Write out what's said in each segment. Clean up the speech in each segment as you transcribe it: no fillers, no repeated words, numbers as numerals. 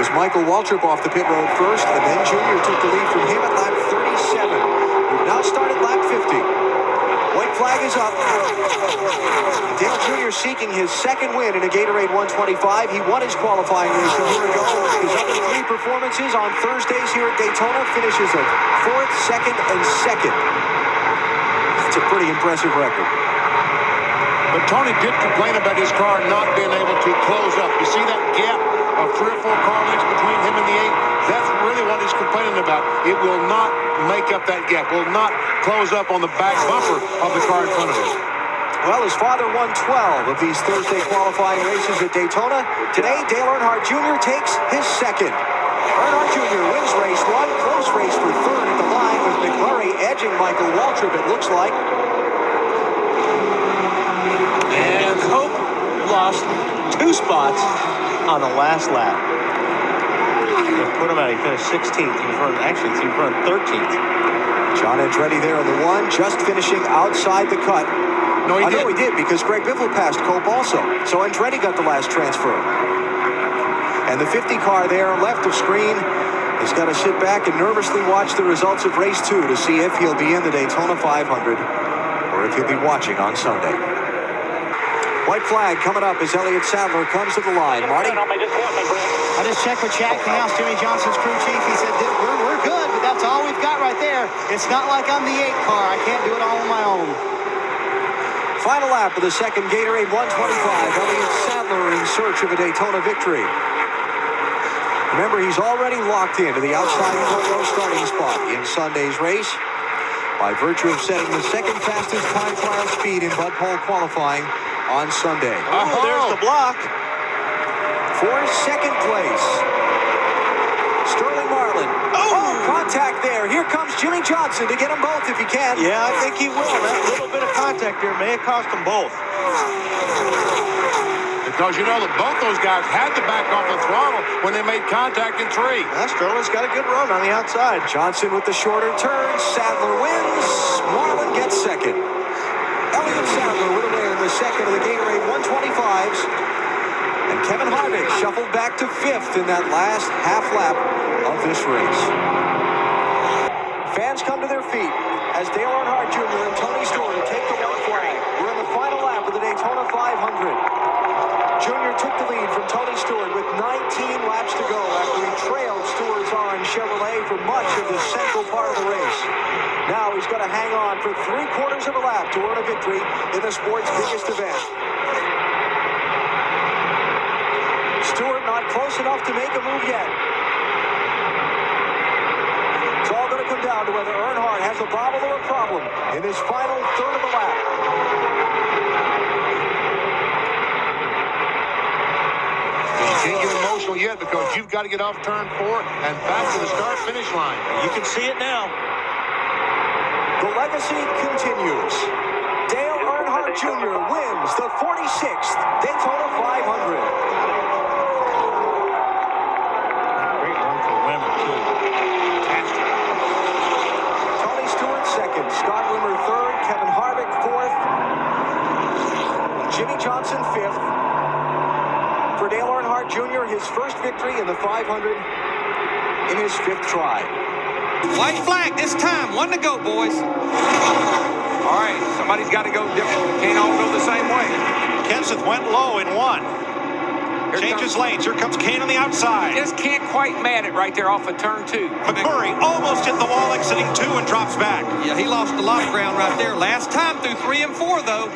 was Michael Waltrip off the pit road first, and then Junior took the lead from him at lap 37. We've now started lap 50. White flag is up. Dale Jr. seeking his second win in a Gatorade 125. He won his qualifying race a year ago. His other three performances on Thursdays here at Daytona finishes of 4th, 2nd, and 2nd. That's a pretty impressive record. But Tony did complain about his car not being able to close up. You see that gap of 3 or 4 car lengths between him and the 8? That's really what he's complaining about. It will not make up that gap, will not close up on the back bumper of the car in front of him. Well, his father won 12 of these Thursday qualifying races at Daytona. Today, Dale Earnhardt Jr. takes his second. Earnhardt Jr. wins race 1, close race for 3rd at the line with McMurray edging Michael Waltrip, it looks like. And Hope lost 2 spots on the last lap. Put him out. He finished 16th. He was running 13th. John Andretti there on the 1, just finishing outside the cut. No, he did. No, he did, because Greg Biffle passed Cope also. So Andretti got the last transfer. And the 50 car there left of screen has got to sit back and nervously watch the results of race 2 to see if he'll be in the Daytona 500 or if he'll be watching on Sunday. White flag coming up as Elliott Sadler comes to the line. Marty? I just checked with Chad Canals, Jimmy Johnson's crew chief. He said, we're good, but that's all we've got right there. It's not like I'm the 8 car. I can't do it all on my own. Final lap of the second Gatorade 125. Elliott Sadler in search of a Daytona victory. Remember, he's already locked into the outside row starting spot in Sunday's race by virtue of setting the second fastest time trial speed in Bud Pole qualifying on Sunday. Oh, there's the block. For second place, Sterling Marlin. Oh, contact there. Here comes Jimmy Johnson to get them both if he can. Yeah, I think he will. That little bit of contact there may have cost them both. Because you know that both those guys had to back off the throttle when they made contact in 3. Sterling's got a good run on the outside. Johnson with the shorter turn. Sadler wins. Marlin gets second. Elliott Sadler with a win in the second of the Gatorade 125s. And Kevin Harvick shuffled back to 5th in that last half lap of this race. Fans come to their feet as Dale Earnhardt Jr. and Tony Stewart take the white flag. We're in the final lap of the Daytona 500. Jr. took the lead from Tony Stewart with 19 laps to go after he trailed Stewart's orange Chevrolet for much of the central part of the race. Now he's got to hang on for 3/4 of a lap to earn a victory in the sport's biggest event. Stewart not close enough to make a move yet. It's all going to come down to whether Earnhardt has a bobble or a problem in this final third of the lap. You can't get emotional yet because you've got to get off turn 4 and back to the start-finish line. You can see it now. The legacy continues. Dale Earnhardt Jr. wins the 46th Daytona 500. Second, Scott Rimmer 3rd, Kevin Harvick 4th, Jimmy Johnson 5th. For Dale Earnhardt Jr., his first victory in the 500 in his 5th try. White flag this time. 1 to go, boys. All right, somebody's got to go different. Can't all go the same way. Kenseth went low in 1. Changes lanes. Here comes Kane on the outside. Just can't quite mat it right there off of turn 2. McMurray almost hit the wall exiting 2 and drops back. Yeah, he lost a lot of ground right there. Last time through 3 and 4, though.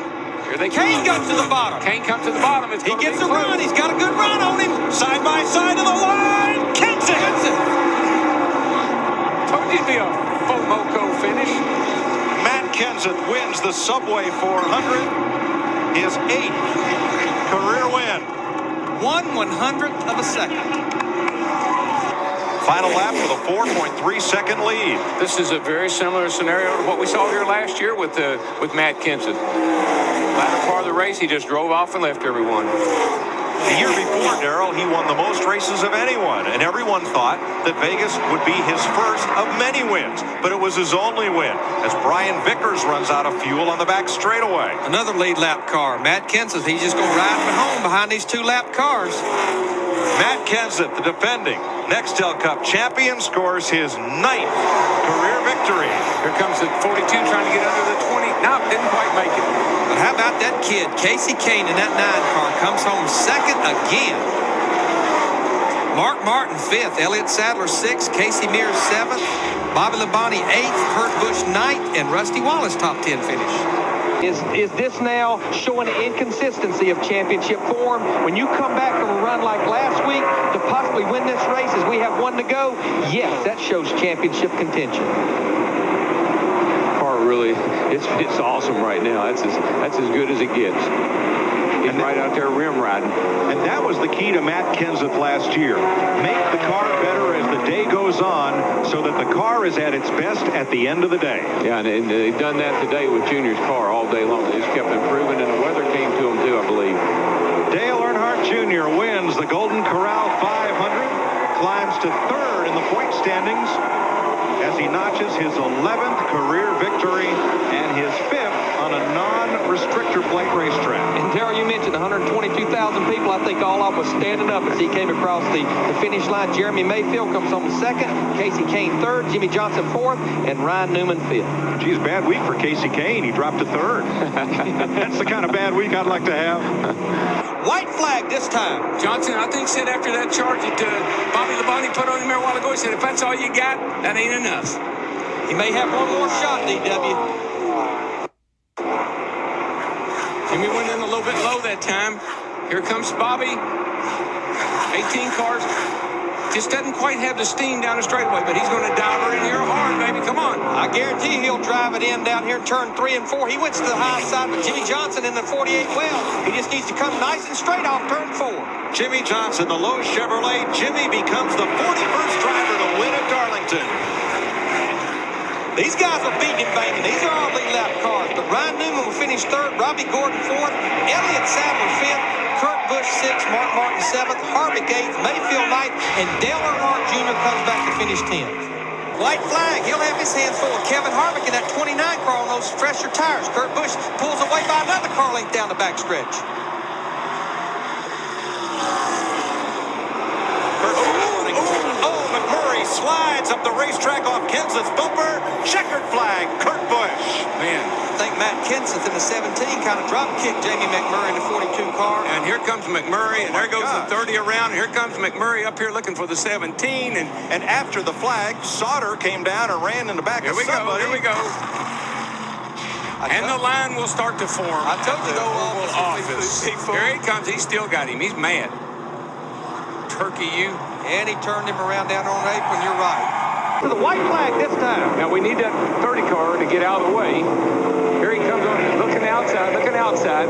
Here they Kane goes to the bottom. Kane comes to the bottom. He gets a run. He's got a good run on him. Side by side of the line. Kenseth. Told you it'd be a FOMOCO finish. Matt Kenseth wins the Subway 400. His 8th career win. 1/100th of a second. Final lap with a 4.3-second lead. This is a very similar scenario to what we saw here last year with Matt Kenseth. Latter part of the race, he just drove off and left everyone. The year before, Darrell, he won the most races of anyone, and everyone thought that Vegas would be his first of many wins, but it was his only win as Brian Vickers runs out of fuel on the back straightaway. Another lead lap car. Matt Kenseth, he's just going to ride home behind these 2 lap cars. Matt Kenseth, the defending Nextel Cup champion, scores his 9th career victory. Here comes the 42 trying to get under the 20. No, didn't quite make it. But how about that kid, Casey Kane, in that 9 car, comes home second again. Mark Martin 5th, Elliott Sadler 6th, Casey Mears 7th, Bobby Labonte 8th, Kurt Busch 9th, and Rusty Wallace top 10 finish. Is this now showing the inconsistency of championship form? When you come back from a run like last week to possibly win this race as we have 1 to go, yes, that shows championship contention. Car really, it's awesome right now. That's as good as it gets. He's right out there rim riding. And that was the key to Matt Kenseth last year. Make the car better as the day goes on so that the car is at its best at the end of the day. Yeah, and they've done that today with Junior's car all day long. They just kept improving, and the weather came to them too, I believe. Dale Earnhardt Jr. wins the Golden Corral 500, climbs to 3rd in the point standings as he notches his 11th career victory and his 5th on a non-restrictor plate racetrack. And Darrell, you mentioned 122,000 people. I think all of us standing up as he came across the finish line. Jeremy Mayfield comes home 2nd, Casey Kane 3rd, Jimmy Johnson 4th, and Ryan Newman 5th. Geez, bad week for Casey Kane. He dropped to 3rd. That's the kind of bad week I'd like to have. White flag this time. Johnson, I think, said after that charge that Bobby Labonte put on him there a while ago, he said, if that's all you got, that ain't enough. He may have one more shot, DW. Jimmy went in a little bit low that time. Here comes Bobby. 18 cars. Just doesn't quite have the steam down the straightaway, but he's going to dive her in here hard, baby. Come on. I guarantee he'll drive it in down here, turn 3 and 4. He went to the high side with Jimmy Johnson in the 48 well. He just needs to come nice and straight off turn 4. Jimmy Johnson, the low Chevrolet. Jimmy becomes the 41st driver to win at Darlington. These guys are beating and banging. These are all lead lap cars. But Ryan Newman will finish 3rd, Robbie Gordon 4th, Elliott Sadler 5th, Kurt Busch 6th, Mark Martin 7th, Harvick 8th, Mayfield 9th, and Dale Earnhardt Jr. comes back to finish 10th. White flag. He'll have his hands full of Kevin Harvick in that 29 car on those fresher tires. Kurt Busch pulls away by another car length down the backstretch. McMurray slides up the racetrack off Kenseth's bumper. Checkered flag, Kurt Busch. Man. I think Matt Kenseth in the 17 kind of drop-kicked Jamie McMurray in the 42 car. And here comes McMurray, and there goes the 30 around. Here comes McMurray up here looking for the 17. And after the flag, Sauter came down and ran in the back of somebody. Here we go. And the line will start to form. I told you, Oval Office. Here he comes. He's still got him. He's mad. Turkey you. And he turned him around down on the apron. You're right. To the white flag this time. Now we need that 30 car to get out of the way. Here he comes on, looking outside.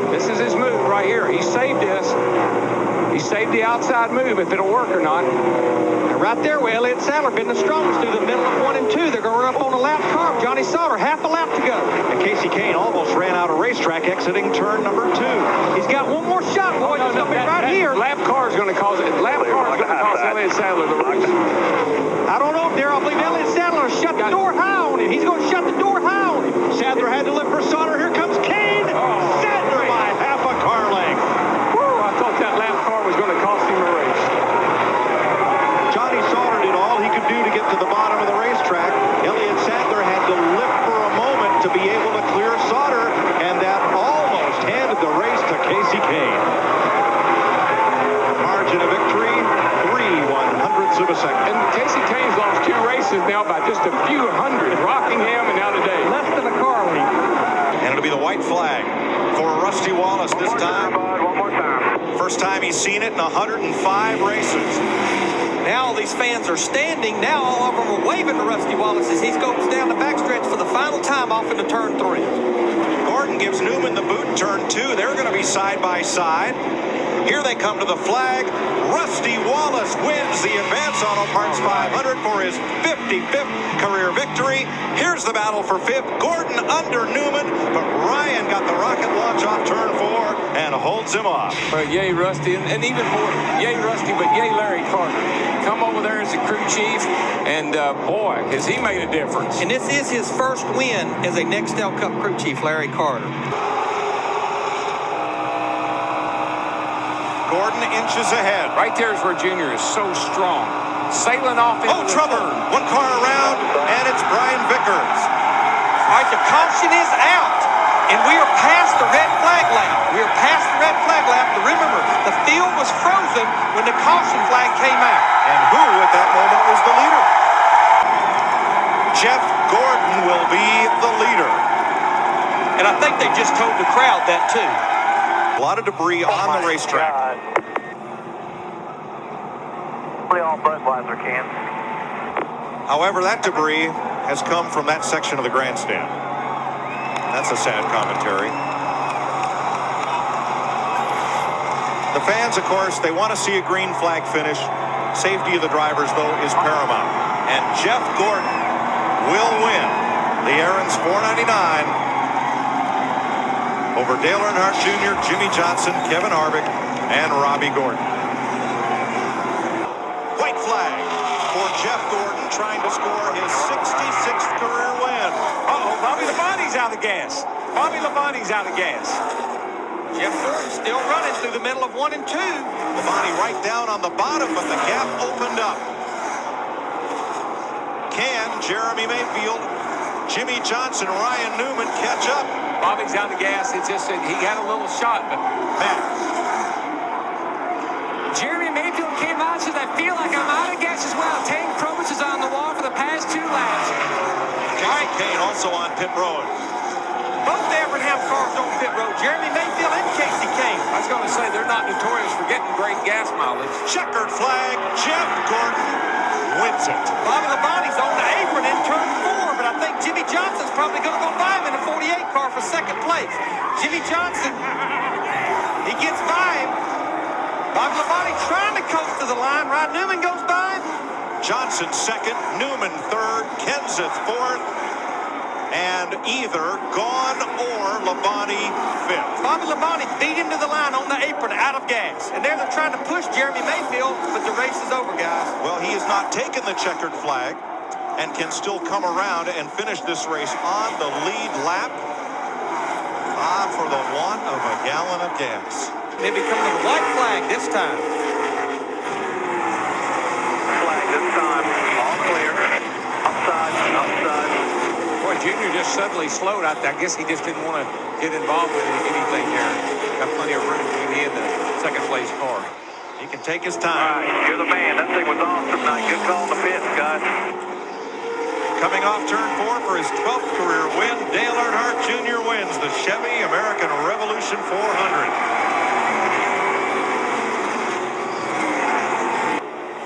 This is his move right here. He saved this. He saved the outside move, if it'll work or not. And right there where Elliott Sadler been the strongest through the middle of 1 and 2. They're going to run up on a lap car. Johnny Sauter, half a lap to go. And Casey Kane almost ran out of racetrack exiting turn number 2. He's got one more shot, boys. It's going to be right here. Lap car is going to cause Elliott Sadler the race. I don't know, Darrell. I believe Elliott Sadler shut the door high on him. He's going to shut the door high on him. Sadler had to lift for Sauter. Here comes Kane. Sadler by half a car length. I thought that lap car was going to cost him a race. Johnny Sauter did all he could do to get to the bottom of the racetrack. Elliott Sadler had to lift for a moment to be able to clear Sauter, and that almost handed the race to Casey Kane. Margin of victory, 3/100ths of a second. And Casey Kane's lost 2 races now by just a few hundred. Rockingham and now today. Less than a car length. And it'll be the white flag for Rusty Wallace this time. First time he's seen it in 105 races. Now all these fans are standing. Now all of them are waving to Rusty Wallace as he goes down the backstretch for the final time off into turn 3. Gordon gives Newman the boot in turn 2. They're going to be side by side. Here they come to the flag. Rusty Wallace wins the Advance Auto Parts 500 for his 55th career victory. Here's the battle for 5th. Gordon under Newman, but Ryan got the rocket launch off turn 4 and holds him off. Well, yay, Rusty, and even more, yay, Rusty, but yay, Larry Carter. Come over there as the crew chief, and boy, has he made a difference. And this is his first win as a Nextel Cup crew chief, Larry Carter. Gordon inches ahead. Right there is where Junior is so strong. Sailing off into the trouble. turn. One car around, and it's Brian Vickers. All right, the caution is out, and we are past the red flag lap. We are past the red flag lap. But remember, the field was frozen when the caution flag came out. And who at that moment was the leader? Jeff Gordon will be the leader. And I think they just told the crowd that too. A lot of debris on the racetrack. All Budweiser cans. However, that debris has come from that section of the grandstand. That's a sad commentary. The fans, of course, they want to see a green flag finish. Safety of the drivers, though, is paramount. And Jeff Gordon will win the Aaron's 499 over Dale Earnhardt Jr., Jimmy Johnson, Kevin Harvick, and Robbie Gordon. White flag for Jeff Gordon, trying to score his 66th career win. Uh-oh, Bobby Labonte's out of gas. Bobby Labonte's out of gas. Jeff Gordon still running through the middle of 1 and 2. Labonte right down on the bottom, but the gap opened up. Can Jeremy Mayfield, Jimmy Johnson, Ryan Newman catch up? Bobby's out of gas. It's just that he had a little shot, but Matt. Jeremy Mayfield came out and said, I feel like I'm out of gas as well. Tank Probst is on the wall for the past 2 laps. Jason Kane also on pit road. Both Abraham cars on pit road. Jeremy Mayfield and Casey Kane. I was going to say they're not notorious for getting great gas mileage. Checkered flag. Jeff Gordon wins it. Bobby Labonte's on the apron in turn 4, but I think Jimmy Johnson's probably going to go by him in a 48 car for second place. Jimmy Johnson, he gets by him. Bobby Labonte trying to coast to the line. Ryan Newman goes by him. Johnson second, Newman third, Kenseth fourth, and either Gone or Labonte fifth. Bobby Labonte beat him to the line on the apron out of gas. And there they're trying to push Jeremy Mayfield, but the race is over, guys. Well, he has not taken the checkered flag and can still come around and finish this race on the lead lap. For the want of a gallon of gas. They become the white flag this time. Flag this time. All clear. Upside, upside. Boy, Junior just suddenly slowed. I guess he just didn't want to get involved with anything there. Got plenty of room to be in the second place car. He can take his All time. right, you're the man. That thing was awesome tonight. Good call on the pits, guys. Coming off turn 4 for his 12th career win, Dale Earnhardt Jr. wins the Chevy American Revolution 400.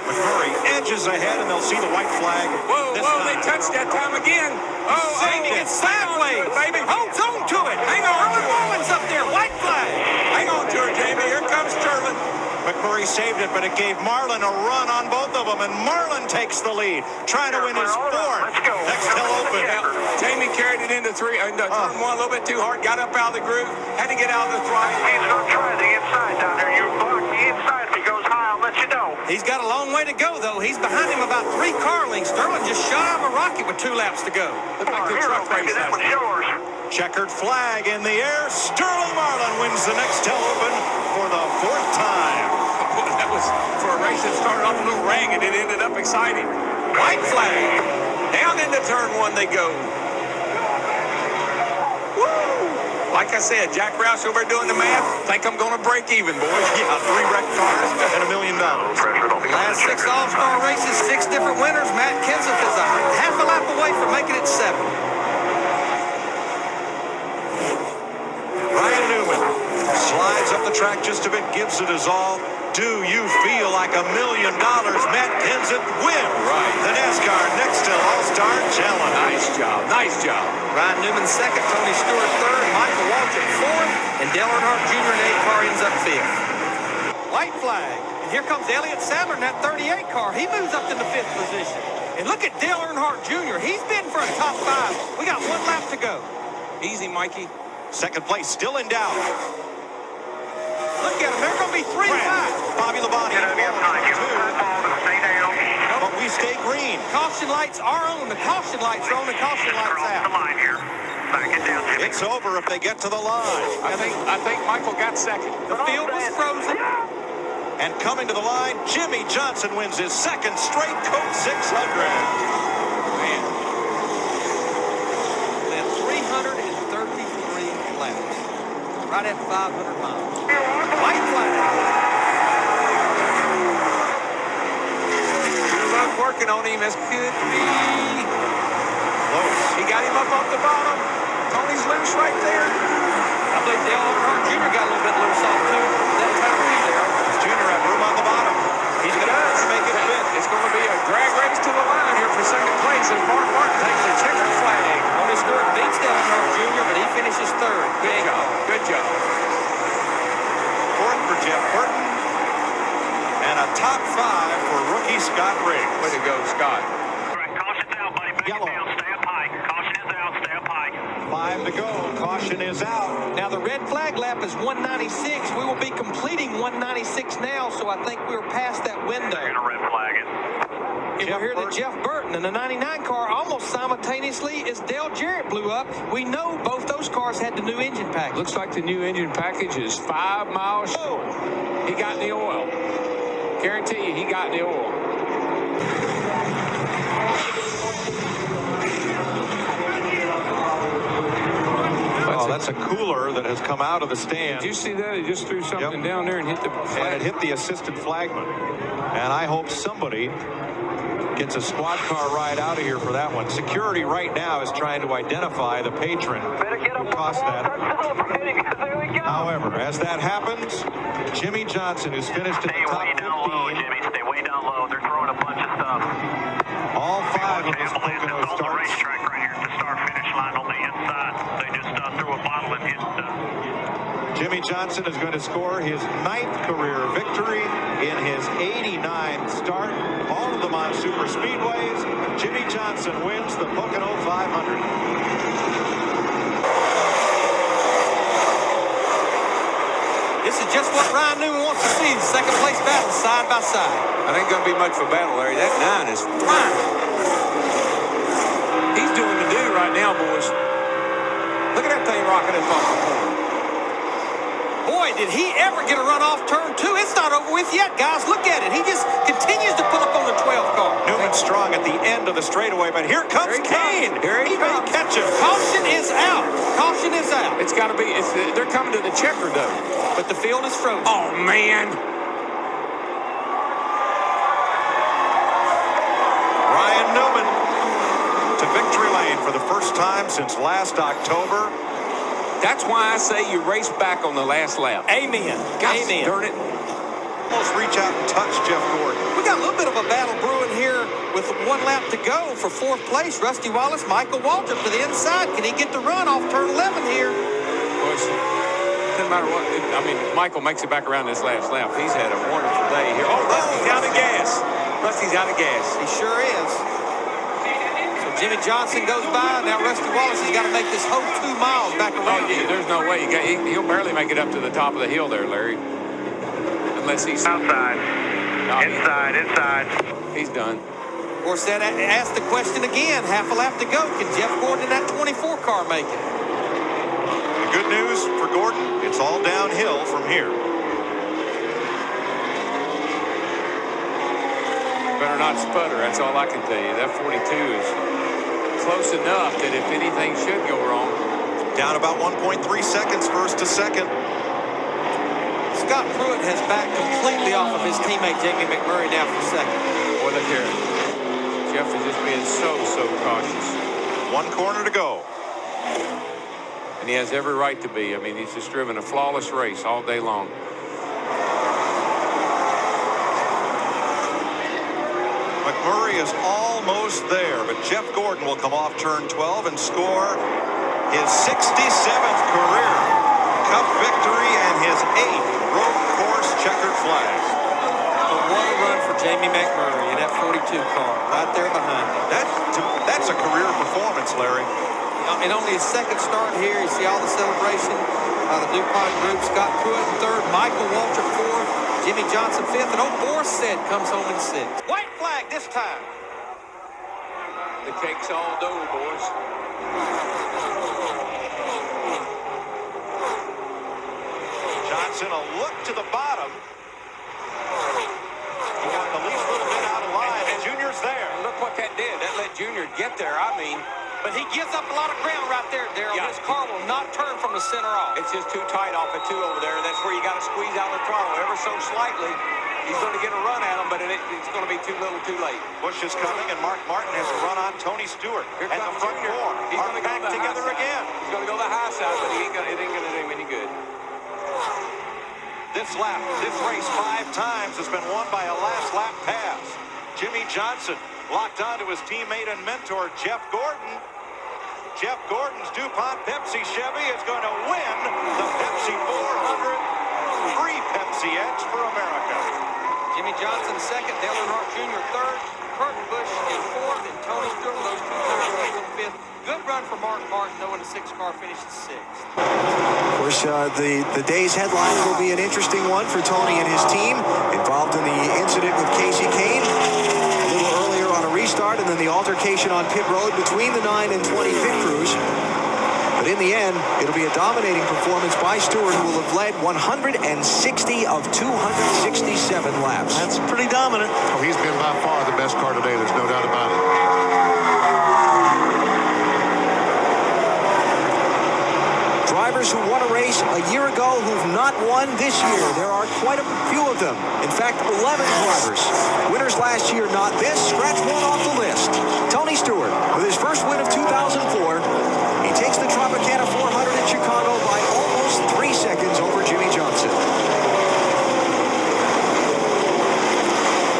McMurray edges ahead, and they'll see the white flag. Whoa, this whoa, time. they touched that time again. Oh, Sammy gets sideways. baby. Holds on to it. Hang on. Sterling Marlin's up there. White flag. Hang on to her, Jamie. Here comes Sterling. McMurray saved it, but it gave Marlin a run on both of them, and Marlin takes the lead, trying to win his 4th Nextel Open. Jamie carried it into turn 1 a little bit too hard, got up out of the groove, had to get out of the throttle. He's going to try the inside down there. You block the inside. If he goes high, I'll let you know. He's got a long way to go, though. He's behind him about 3 car lengths. Sterling just shot out of a rocket with 2 laps to go. Looked like the Hero, truck race baby, that last one's night. yours. Checkered flag in the air. Sterling Marlin wins the Nextel Open for the 4th time. That was for a race that started off a little ragged and it ended up exciting. White flag. Down into turn 1 they go. Woo! Like I said, Jack Roush over doing the math. Think I'm going to break even, boys. Yeah, 3 wrecked cars and $1 million. Last 6 All-Star races, 6 different winners. Matt Kenseth is a half a lap away from making it 7. Ryan Newman slides up the track just a bit, gives it his all. Do you feel like $1 million? Matt Kenseth win the NASCAR Nextel All-Star Challenge. Nice job. Nice job. Ryan Newman 2nd, Tony Stewart 3rd, Michael Waltrip 4th, and Dale Earnhardt Jr. in 8 car ends up 5th. White flag. And here comes Elliott Sadler in that 38 car. He moves up to the 5th position. And look at Dale Earnhardt Jr. He's been for a top 5. We got 1 lap to go. Easy, Mikey. 2nd place still in doubt. Look at him. They're going to be 3 wide. Bobby Labonte Get out of your time. Give him that ball to stay down. but we stay green. Caution lights are on. The caution lights are on. The caution lights Cross the out. line here. Back it down, Jimmy. It's over if they get to the line. I think Michael got 2nd. The field was frozen. And coming to the line, Jimmy Johnson wins his second straight Coke 600. Man. Then 333 laps. Right at 500 miles. White flag. Working on him as could be. Close. He got him up off the bottom. Tony's loose right there. I believe Dale Earnhardt Jr. got a little bit loose off too. That penalty there. Junior had room on the bottom. He's going to make it fit. It's going to be a drag race to the line here for second place as Mark Martin takes the checkered flag. Tony Stewart beats Dale Earnhardt Jr., but he finishes third. Good job. Good job. Fourth for Jeff Burton. And a top 5 for rookie Scott Riggs. Way to go, Scott. Caution's out, buddy. Back Yellow. it down. Stay up high. Caution is out. Stay up high. 5 to go. Caution is out. Now the red flag lap is 196. We will be completing 196 now, so I think we're past that window. They're going to red flag it. And we're here to Jeff Burton, and the 99 car almost simultaneously as Dale Jarrett blew up. We know both those cars had the new engine package. Looks like the new engine package is 5 miles short. He got in the oil. Guarantee you, he got in the oil. Oh, that's a cooler that has come out of the stand. Did you see that? He just threw something down there and hit the flag. And it hit the assistant flagman. And I hope somebody gets a squad car ride out of here for that one. Security right now is trying to identify the patron who caused that. However, as that happens, Jimmy Johnson, who's finished in the top 15. Stay way down low, Jimmy. Stay way down low. They're throwing a bunch of stuff. All 5 of his Pocono on the starts. racetrack right here at the start-finish line on the inside. They just threw a bottle and hit Jimmy Johnson is going to score his 9th career victory in his 89th start. All of them on super speedways. Jimmy Johnson wins the Pocono 500. This is just what Ryan Newman wants to see. The second place battle side by side. I ain't going to be much of a battle, Larry. That 9 is fine. He's doing the do right now, boys. Look at that thing rocking us off the corner. Boy, did he ever get a run off turn 2. It's not over with yet, guys. Look at it. He just continues to pull up on the 12 car. Newman strong at the end of the straightaway, but here comes Kane. Here he may comes. catch him. Caution is out. Caution is out. It's got to be. They're coming to the checker, though. But the field is frozen. Oh, man. Ryan Newman to victory lane for the first time since last October. That's why I say you race back on the last lap. Amen. Gosh, Amen. darn it. Almost reach out and touch Jeff Gordon. We got a little bit of a battle brewing here with 1 lap to go for 4th place. Rusty Wallace, Michael Waltrip to the inside. Can he get the run off turn 11 here? Boys, doesn't matter what. I mean, Michael makes it back around this last lap. He's had a wonderful day here. Oh, Rusty's out of gas. Rusty's out of gas. He sure is. So Jimmy Johnson goes by. Now Rusty Wallace has got to make this whole 2 miles back around here. There's no way. He'll barely make it up to the top of the hill there, Larry. Unless he's outside. Inside. He's done. Of course, that asks the question again. Half a lap to go. Can Jeff Gordon in that 24 car make it? The good news for Gordon, it's all downhill from here. Better not sputter. That's all I can tell you. That 42 is close enough that if anything should go wrong. Down about 1.3 seconds first to second. Scott Pruitt has backed completely off of his teammate Jamie McMurray now for second. Boy, look here. Jeff is just being so cautious. 1 corner to go. And he has every right to be. I mean, he's just driven a flawless race all day long. McMurray is almost there, but Jeff Gordon will come off turn 12 and score his 67th career Cup victory and his 8th road course checkered flag. But what a run for Jamie McMurray in that 42 car right there behind him. That's a career performance, Larry. In only his second start here, you see all the celebration by the DuPont group. Scott Pruitt in 3rd, Michael Waltrip 4th, Jimmy Johnson 5th, and old Boris said comes home in 6th. White flag this time. The cake's all dough, boys. Johnson a look to the bottom. But he gives up a lot of ground right there, Darrell. Yeah. His car will not turn from the center off. It's just too tight off it, too, over there. That's where you got to squeeze out the throttle ever so slightly. He's going to get a run at him, but it's going to be too little too late. Busch is coming, and Mark Martin has a run on Tony Stewart. Here And the comes front Junior. four He's are going to go back the together high side. again. He's going to go the high side, but it ain't going to do him any good. This lap, this race 5 times has been won by a last lap pass. Jimmy Johnson locked onto his teammate and mentor, Jeff Gordon. Jeff Gordon's DuPont Pepsi Chevy is going to win the Pepsi 400. Free Pepsi Edge for America. Jimmy Johnson second, Dale Earnhardt Jr. third, Kurt Busch in fourth, and Tony Stewart with those 2 thirds in fifth. Good run for Mark Martin, though, in the 6th car finished 6th. Of course, the day's headline will be an interesting one for Tony and his team, involved in the incident with Casey Kane a little earlier on a restart, and then the altercation on pit road between the 9 and 20 pit crews. But in the end, it'll be a dominating performance by Stewart, who will have led 160 of 267 laps. That's pretty dominant. Oh, he's been by far the best car today. There's no doubt about it. Drivers who won a race a year ago who've not won this year. There are quite a few of them. In fact, 11 drivers. Winners last year, not this. Scratch one off the list. Tony Stewart, with his first win of 2004, he takes the Tropicana 400 in Chicago by almost 3 seconds over Jimmy Johnson.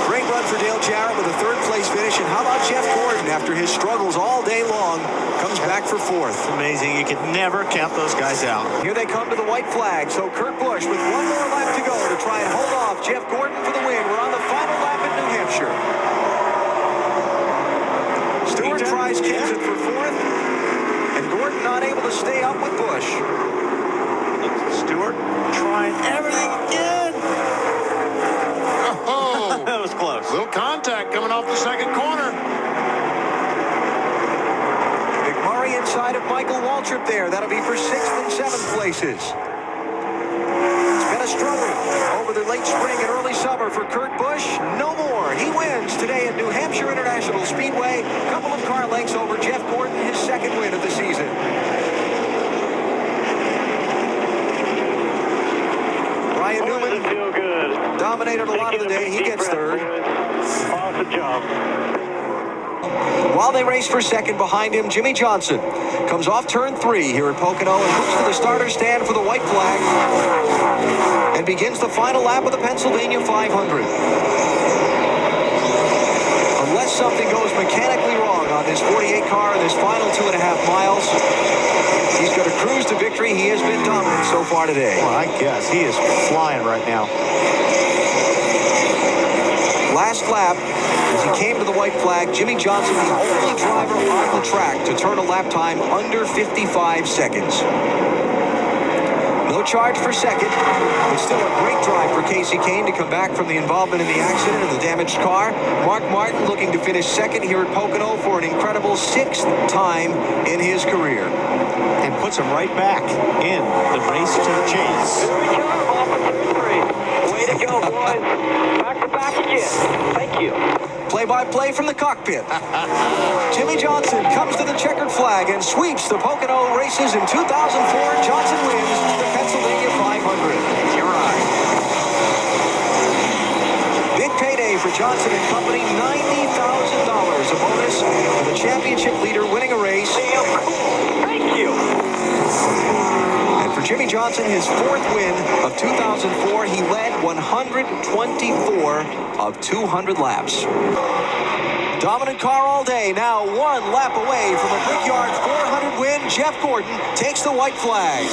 Great run for Dale Jarrett with a 3rd place finish. And how about Jeff Gordon, after his struggles all day long, comes back for 4th. Amazing. You could never count those guys out. Here they come to the white flag. So Kurt Busch with 1 more lap to go to try and hold off Jeff Gordon for the win. We're on the final lap in New Hampshire. Stewart tries Kenseth for 4th, and Gordon not able to stay up with Busch. Stewart trying everything again. Oh, That was close. little contact coming off the 2nd corner. McMurray inside of Michael Waltrip there. That'll be for 6th and 7th places. It's been a struggle over the late spring and early summer for Kurt Busch. No more. He wins today at New Hampshire International Speedway. A couple of car lengths over Jeff Gordon, his 2nd win of the season. Ryan Newman Feel good. dominated a lot of the day. He gets 3rd. Awesome job. While they race for 2nd behind him, Jimmy Johnson comes off turn 3 here at Pocono and moves to the starter stand for the white flag and begins the final lap of the Pennsylvania 500. Unless something goes mechanically wrong on this 48 car in this final 2.5 miles, he's going to cruise to victory. He has been dominant so far today. Well, I guess he is flying right now. Last lap, as he came to the white flag, Jimmy Johnson, the only driver on the track to turn a lap time under 55 seconds. No charge for 2nd, but still a great drive for Casey Kane to come back from the involvement in the accident and the damaged car. Mark Martin looking to finish 2nd here at Pocono for an incredible 6th time in his career. And puts him right back in the race to the chase. Good job off of turn 3. Way to go, boys. Back to back again. Thank you. Play-by-play from the cockpit. Jimmy Johnson comes to the checkered flag and sweeps the Pocono races in 2004. Johnson wins the Pennsylvania 500. You're right. Big payday for Johnson and company. $90,000 a bonus for the championship leader winning a race. Thank you. And for Jimmy Johnson, his 4th win of 2004, he led 124 of 200 laps. Dominant car all day, now 1 lap away from a Brickyard 400 win. Jeff Gordon takes the white flag.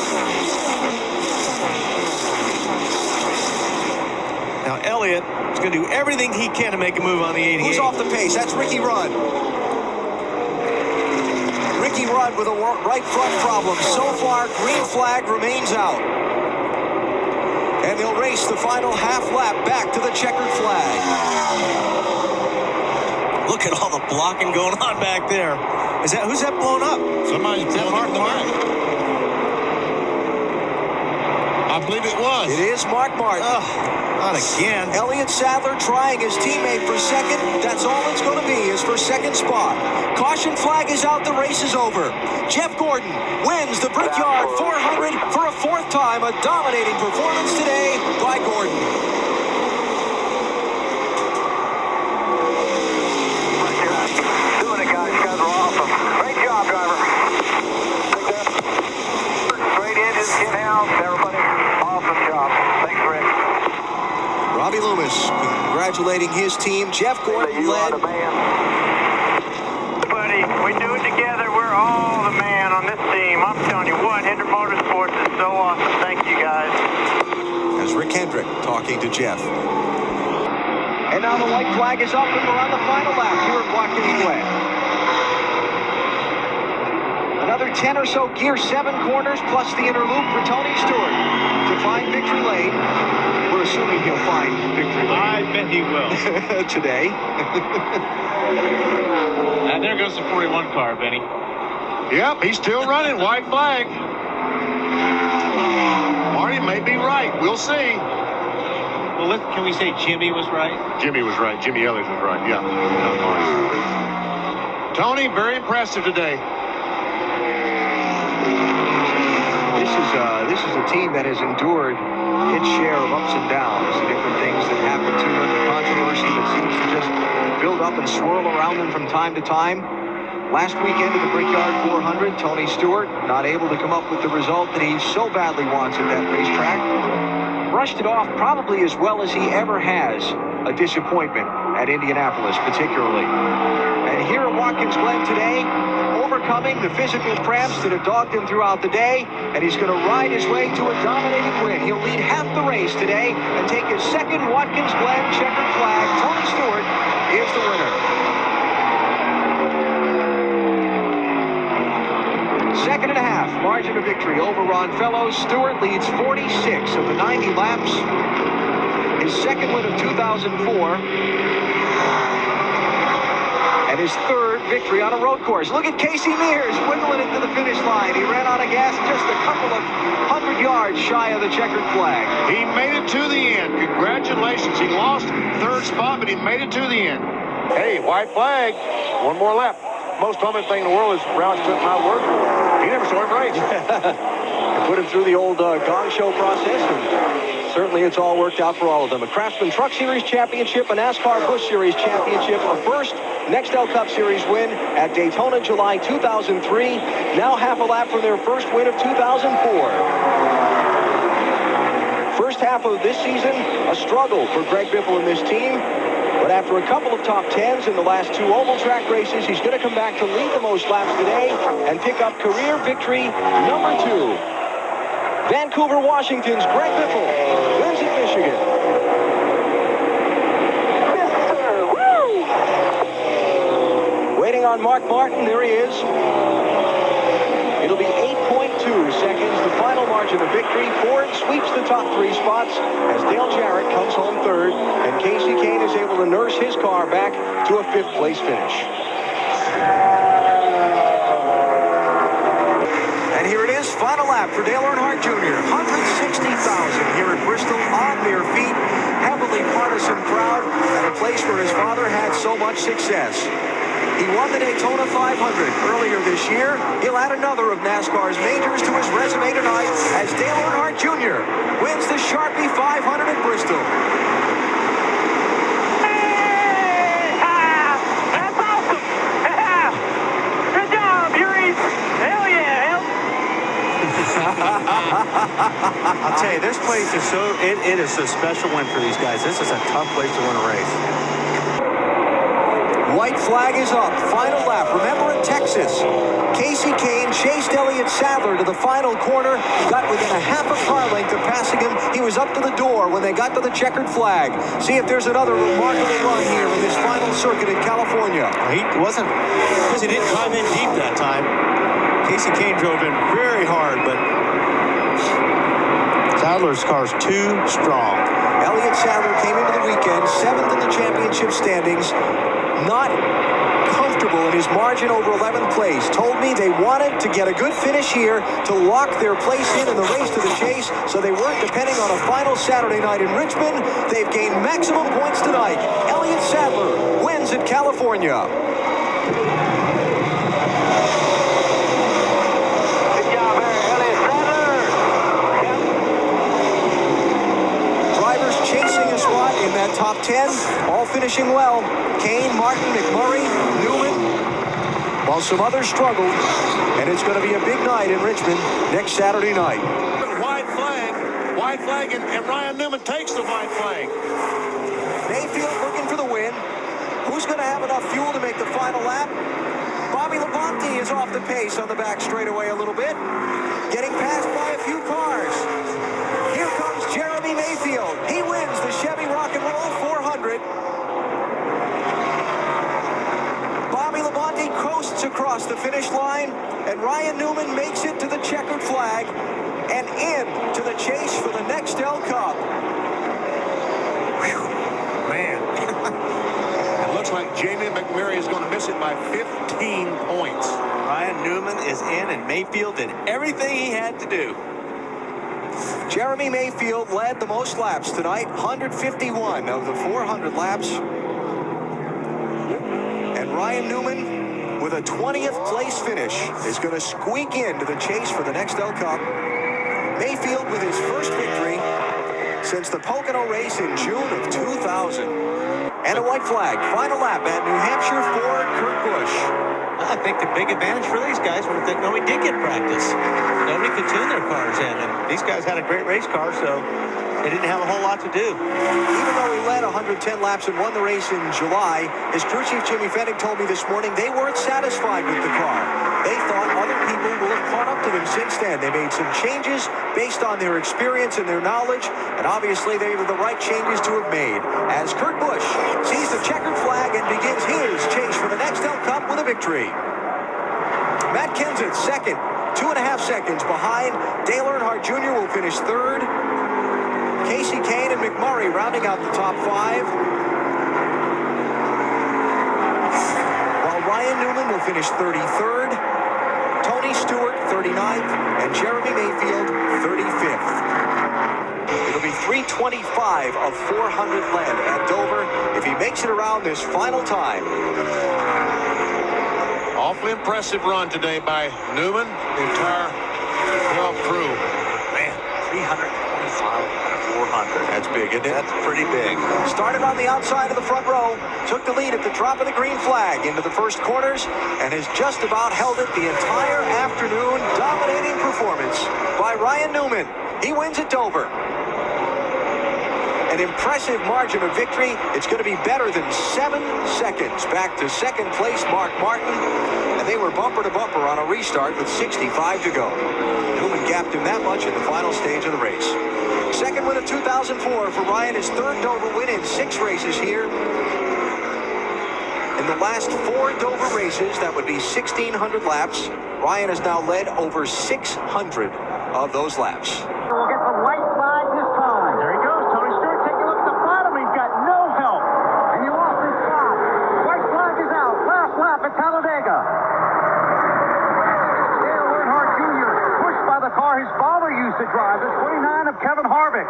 Now, Elliott is going to do everything he can to make a move on the 88. Who's off the pace? That's Ricky Rudd. Ricky Rudd with a right front problem. So far, green flag remains out. And they'll race the final half lap back to the checkered flag. Look at all the blocking going on back there. Who's that blown up? Somebody's blowing up in the back. I believe it was. It is Mark Martin. Not again. Elliott Sadler trying his teammate for second. That's all it's going to be, is for second spot. Caution flag is out. The race is over. Jeff Gordon wins the Brickyard 400 for a fourth time. A dominating performance today by Gordon. Doing it, guys. You guys are awesome. Great job, driver. Straight in-house, everybody. Awesome job. Thanks, Rick. Robbie Loomis congratulating his team. Jeff Gordon led. Buddy, we do it together. We're all the man on this team. I'm telling you what, Hendrick Motorsports is so awesome. Thank you, guys. As Rick Hendrick talking to Jeff. And now the white flag is up, and we're on the final lap here at Watkins Glen. Another 10 or so gear, 7 corners, plus the inner loop for Tony Stewart to find victory lane. We're assuming he'll find victory lane. I bet he will. Today. And there goes the 41 car, Benny. Yep, he's still running. White flag. Marty may be right. We'll see. Well, can we say Jimmy was right? Jimmy was right. Jimmy Elliott was right. Yeah. Tony, very impressive today. This is a team that has endured its share of ups and downs, the different things that happen to them, the controversy that seems to just build up and swirl around them from time to time. Last weekend at the Brickyard 400, Tony Stewart not able to come up with the result that he so badly wants at that racetrack. Brushed it off probably as well as he ever has. A disappointment at Indianapolis particularly. And here at Watkins Glen today, overcoming the physical cramps that have dogged him throughout the day, and he's going to ride his way to a dominating win. He'll lead half the race today and take his second Watkins Glen checkered flag. Tony Stewart is the winner. Second and a half margin of victory over Ron Fellows. Stewart leads 46 of the 90 laps. His second win of 2004. And his third victory on a road course. Look at Casey Mears wiggling it to the finish line. He ran out of gas just a couple of 100 yards shy of the checkered flag. He made it to the end. Congratulations. He lost third spot, but he made it to the end. Hey, white flag. One more lap. Most common thing in the world is Roush took my word for it. He never saw him race. Put him through the old gong show process, and certainly it's all worked out for all of them. A Craftsman Truck Series championship, a NASCAR Busch Series championship, a first Nextel Cup Series win at Daytona, July 2003. Now half a lap from their first win of 2004. First half of this season, a struggle for Greg Biffle and this team. But after a couple of top 10s in the last 2 oval track races, he's going to come back to lead the most laps today and pick up career victory number 2. Vancouver, Washington's Greg Biffle wins at Michigan. Waiting on Mark Martin, there he is. It'll be 8.2 seconds, the final margin of victory. Ford sweeps the top 3 spots as Dale Jarrett comes home third, and Casey Kane is able to nurse his car back to a 5th place finish. And here it is, final lap for Dale Earnhardt Jr. 160,000 here at Bristol on their feet. Heavily partisan crowd at a place where his father had so much success. He won the Daytona 500 earlier this year. He'll add another of NASCAR's majors to his resume tonight as Dale Earnhardt Jr. wins the Sharpie 500 at Bristol. Hey! That's awesome! Good job, Yuri! Hell yeah! I'll tell you, this place is it is a special win for these guys. This is a tough place to win a race. White flag is up. Final lap. Remember in Texas, Casey Kane chased Elliott Sadler to the final corner. Got within a half a car length of passing him. He was up to the door when they got to the checkered flag. See if there's another remarkable run here in this final circuit in California. He wasn't, because he didn't drive in deep that time. Casey Kane drove in very hard, but Sadler's car's too strong. Elliott Sadler came into the weekend 7th in the championship standings. Not comfortable in his margin over 11th place, told me they wanted to get a good finish here to lock their place in the race to the chase, so they weren't depending on a final Saturday night in Richmond. They've gained maximum points tonight. Elliott Sadler wins at California. Chasing a spot in that top 10, all finishing well. Kane, Martin, McMurray, Newman, while some others struggled. And it's going to be a big night in Richmond next Saturday night. White flag, and Ryan Newman takes the white flag. Mayfield looking for the win. Who's going to have enough fuel to make the final lap? Bobby Labonte is off the pace on the back straightaway a little bit, getting passed by a few cars. Here comes Jeremy Mayfield. He wins the Chevy Rock and Roll 400. Bobby Labonte coasts across the finish line, and Ryan Newman makes it to the checkered flag and into the chase for the Nextel Cup. Whew. Man. It looks like Jamie McMurray is going to miss it by 15 points. Ryan Newman is in, and Mayfield did everything he had to do. Jeremy Mayfield led the most laps tonight, 151 of the 400 laps. And Ryan Newman, with a 20th place finish, is going to squeak into the chase for the Nextel Cup. Mayfield with his first victory since the Pocono race in June of 2000. And a white flag, final lap at New Hampshire for Kurt Busch. I think the big advantage for these guys was that nobody did get practice. Nobody could tune their cars in, and these guys had a great race car, so they didn't have a whole lot to do. Even though he led 110 laps and won the race in July, his crew chief Jimmy Fennig told me this morning they weren't satisfied with the car. They thought other people will have caught up to them since then. They made some changes based on their experience and their knowledge, and obviously they were the right changes to have made. As Kurt Busch sees the checkered flag and begins his chase for the Nextel Cup with a victory. Matt Kenseth second, 2.5 seconds behind. Dale Earnhardt Jr. will finish third. Casey Kane and McMurray rounding out the top 5. While Ryan Newman will finish 33rd. Tony Stewart 39th, and Jeremy Mayfield 35th. It'll be 325 of 400 led at Dover if he makes it around this final time. Awfully impressive run today by Newman, the entire 12 crew. Man, 325 400. That's big, isn't it? That's pretty big. Started on the outside of the front row, took the lead at the drop of the green flag into the first corners, and has just about held it the entire afternoon. Dominating performance by Ryan Newman. He wins at Dover. An impressive margin of victory. It's going to be better than 7 seconds back to second place Mark Martin, and they were bumper to bumper on a restart with 65 to go. Newman gapped him that much in the final stage of the race. Second win of 2004 for Ryan, his third Dover win in 6 races here. In the last 4 Dover races, that would be 1,600 laps. Ryan has now led over 600 of those laps. We'll get the white flag this time. There he goes. Tony Stewart, take a look at the bottom. He's got no help. And he lost his spot. White flag is out. Last lap at Talladega. Dale Earnhardt Jr. pushed by the car his father used to drive, the 29 of Kevin Harvick.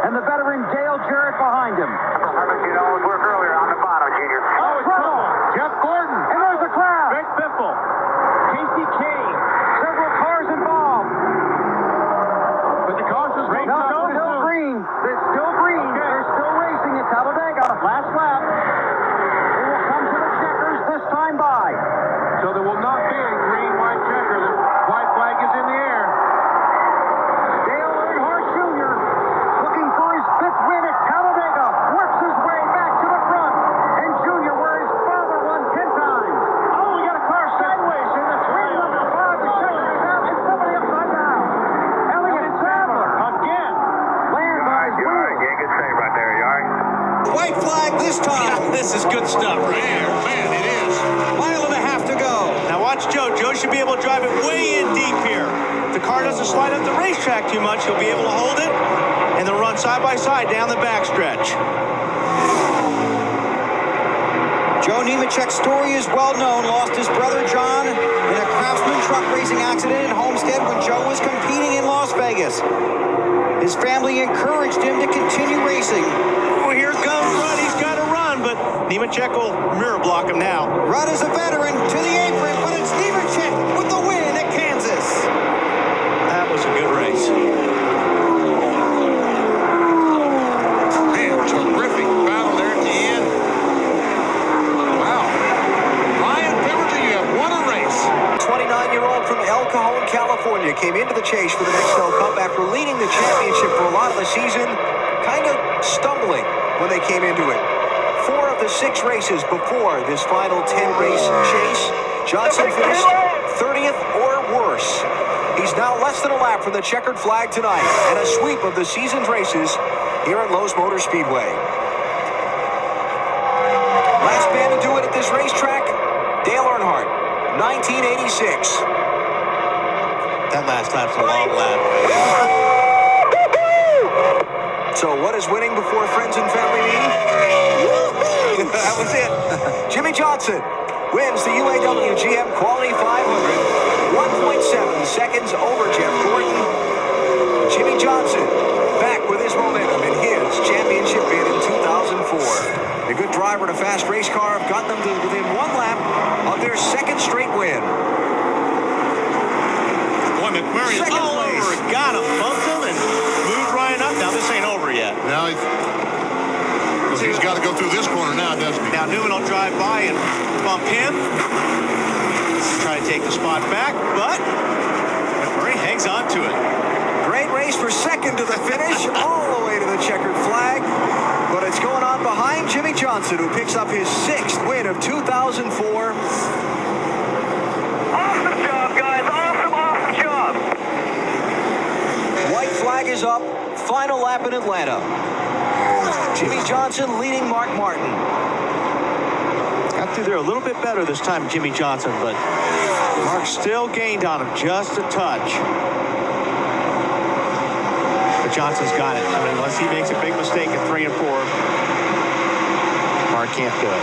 And the veteran Dale Jarrett behind him. Harvick, you know, was work earlier on the bottom, Junior. Oh, trouble. Jeff Gordon. And there's the crowd. Greg Biffle. Casey Kane. Several cars involved. But the caution's No, still green. They're still green. Okay. They're still racing at Talladega. Last lap. They will come to the checkers this time by. So there will not be a green-white checker. The white flag is in the air. Dale Earnhardt Jr. looking for his 5th win at Talladega. Works his way back to the front. And Junior, where his father won 10 times. Oh, we got a car sideways in the Green number 5, the checker is out, and somebody upside down. Elliott Sadler. Again. Lands on his wheel. Yeah, good save right there, you all right? White flag this time. This is good stuff right here. Man, it is. Mile and a half to go. Now watch Joe. Joe should be able to drive it way in deep here. If the car doesn't slide up the racetrack too much, he'll be able to hold it and then run side by side down the backstretch. Joe Nemechek's story is well known. Lost his brother John in a Craftsman truck racing accident in Homestead when Joe was competing in Las Vegas. His family encouraged him to continue racing. Oh, here comes Rudd. He's got to run, but Nemechek will mirror block him now. Rudd is a veteran to the apron, but it's Nemechek with the win at Kansas. That was a good race. Man, terrific battle there at the end. Wow. Ryan Pemberton, you have won a race. 29-year-old from El Cajon, California, came into the chase for the Nextel Cup after leading the championship for a lot of the season, kind of stumbling when they came into it. 4 of the 6 races before this final 10-race chase, Johnson finished 30th or worse. He's now less than a lap from the checkered flag tonight and a sweep of the season's races here at Lowe's Motor Speedway. Last man to do it at this racetrack, Dale Earnhardt, 1986. That last lap's a long lap. So what is winning before friends and family meet? That was it. Jimmy Johnson wins the UAW GM Quality 500, 1.7 seconds over Jeff Gordon. Jimmy Johnson back with his momentum in his championship bid in 2004. A good driver and a fast race car have gotten them to within 1 lap of their 2nd straight win. Boy, McMurray is all over. Got him, bumped him, and moved Ryan up. Now this ain't over yet. Now he's got to go through this corner now, doesn't he? Now Newman will drive by and bump him. Try to take the spot back, but McMurray hangs on to it. Great race for 2nd to the finish, all the way to the checkered flag. But it's going on behind Jimmy Johnson, who picks up his 6th win of 2004. Awesome job, guys. Awesome job. White flag is up. Final lap in Atlanta. Jimmy Johnson leading Mark Martin. Got through there a little bit better this time, Jimmy Johnson, but Mark still gained on him just a touch. But Johnson's got it. I mean, unless he makes a big mistake at 3 and 4, Mark can't do it.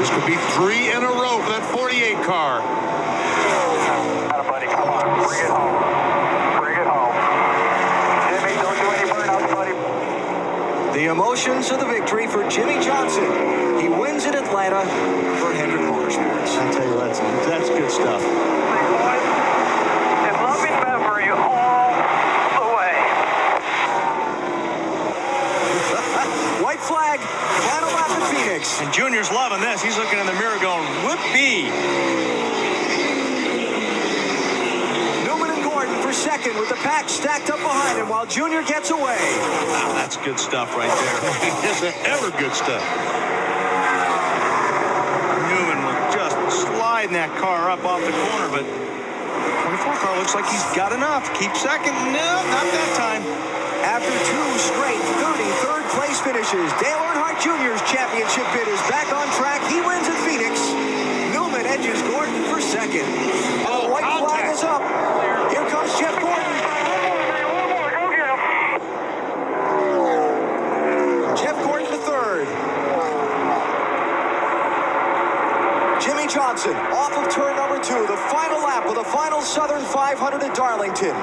This could be 3 in a row for that 48 car. Buddy, come on. Bring it home. Bring it home. Jimmy, don't do any burnouts, buddy. The emotions of the victory for Jimmy Johnson. He wins in Atlanta for Hendrick Motorsports. I tell you, that's good stuff. In loving memory all the way. White flag, final lap in Phoenix. And Junior's loving this. He's looking in the mirror going, whoopee. Newman and Gordon for 2nd with the pack stacked up behind him while Junior gets away. Wow, that's good stuff right there. It's ever good stuff. Newman was just sliding that car up off the corner, but 24 car looks like he's got enough. Keep 2nd. No, not that time. After 2 straight 33rd place finishes, Dale Earnhardt Jr.'s championship bid is back on track. He wins at Phoenix. Newman edges Gordon for 2nd. And the white flag is up. Here comes Jeff Gordon. Jeff Gordon to 3rd. Jimmy Johnson off of turn number 2, the final lap of the final Southern 500 at Darlington.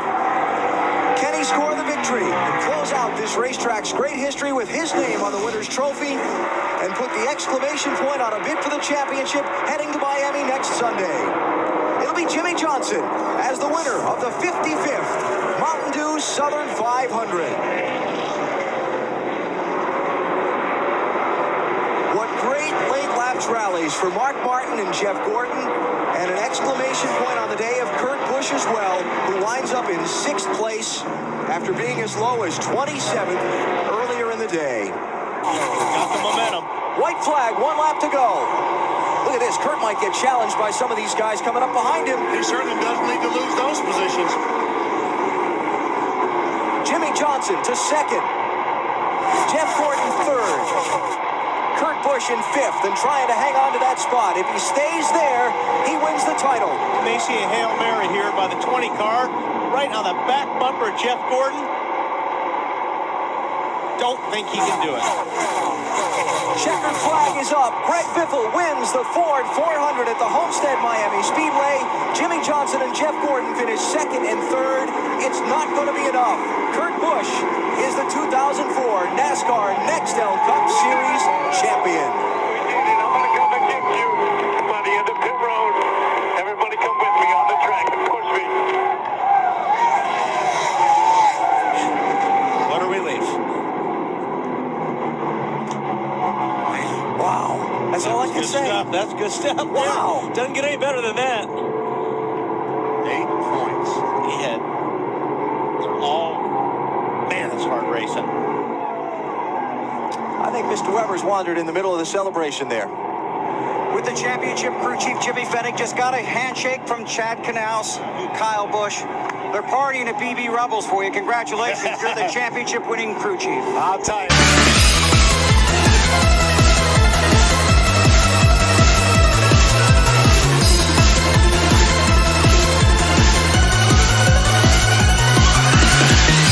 Can he score the victory and close out this racetrack's great history with his name on the winner's trophy and put the exclamation point on a bid for the championship heading to Miami next Sunday? It'll be Jimmy Johnson as the winner of the 55th Mountain Dew Southern 500. What great late laps rallies for Mark Martin and Jeff Gordon, and an exclamation point on the day of Kurt Busch as well, who winds up in 6th place after being as low as 27th earlier in the day. Got the momentum. White flag, 1 lap to go. Look at this. Kurt might get challenged by some of these guys coming up behind him. He certainly doesn't need to lose those positions. Jimmy Johnson to 2nd. Jeff Gordon 3rd. Kurt Busch in 5th and trying to hang on to that spot. If he stays there, he wins the title. You may see a Hail Mary here by the 20 car, right on the back bumper of Jeff Gordon. Don't think he can do it. checkered flag is up. Greg Biffle wins the Ford 400 at the Homestead Miami Speedway. Jimmy Johnson and Jeff Gordon finish second and third. It's not going to be enough. Kurt Busch is the 2004 NASCAR Nextel Cup Series champion. I'm going to come and get you by the end of pit road. Everybody come with me on the track and push me. What a relief. Wow. That's all I can say. That's good stuff. Wow. Yeah. Doesn't get any better than that. 8 points. He had man, it's hard racing. I think Mr. Weber's wandered in the middle of the celebration there. With the championship crew chief, Jimmy Fennick just got a handshake from Chad Knaus and Kyle Busch. They're partying at BB Rubbles for you. Congratulations, you're the championship winning crew chief. I'll tell you.